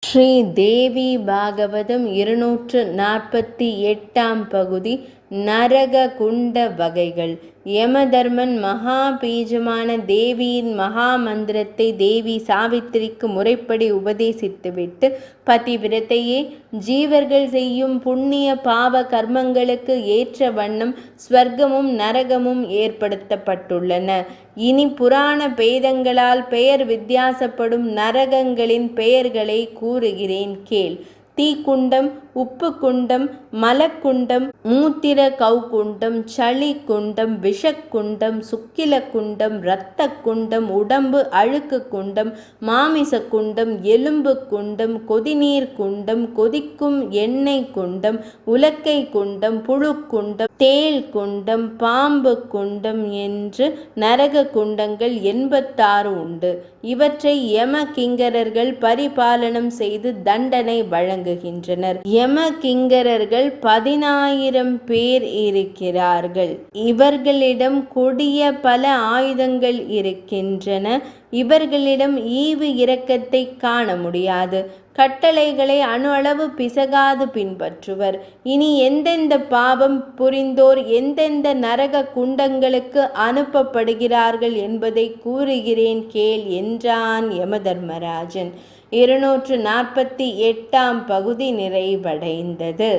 ஸ்ரீ தேவி பாகவதம் 248ஆம் பகுதி. நரக குண்ட வகைகள். யமதர்மன் மகா பீஜமான தேவியின் மகா மந்திரத்தை தேவி சாவித்திரிக்கு முறைப்படி உபதேசித்துவிட்டு, பதிவிரதையே, ஜீவர்கள் செய்யும் புண்ணிய பாவ கர்மங்களுக்கு ஏற்ற வண்ணம் ஸ்வர்க்கமும் நரகமும் ஏற்படுத்தப்பட்டுள்ளன. இனி புராண பேதங்களால் பெயர் வித்தியாசப்படும் நரகங்களின் பெயர்களை கூறுகிறேன் கேள். தீக்குண்டம், உப்பு குண்டம், மலக்குண்டம், மூத்திர கௌகுண்டம், சளி குண்டம், விஷக்குண்டம், சுக்கில குண்டம், இரத்த குண்டம், உடம்பு அழுக்கு குண்டம், மாமிச குண்டம், எலும்பு குண்டம், கொதிநீர் குண்டம், கொதிக்கும் எண்ணெய் குண்டம், உலக்கை குண்டம், புழு குண்டம், தேள் குண்டம், பாம்பு குண்டம் என்று நரக குண்டங்கள் 86 உண்டு. இவற்றை யம கிங்கரர்கள் பரிபாலனம் செய்து தண்டனை வழங்குகின்றனர். யம கிங்கரர்கள் 10,000 பேர் இருக்கிறார்கள். இவர்களிடம் கொடிய பல ஆயுதங்கள் இருக்கின்றன. இவர்களிடம் ஈவு இரக்கத்தை காண முடியாது. கட்டளைகளை அணு அளவு பிசகாது பின்பற்றுவர். இனி எந்தெந்த பாவம் புரிந்தோர் எந்தெந்த நரக குண்டங்களுக்கு அனுப்பப்படுகிறார்கள் என்பதை கூறுகிறேன் கேள் என்றான் யமதர்மராஜன். 248ஆம் பகுதி நிறைவடைந்தது.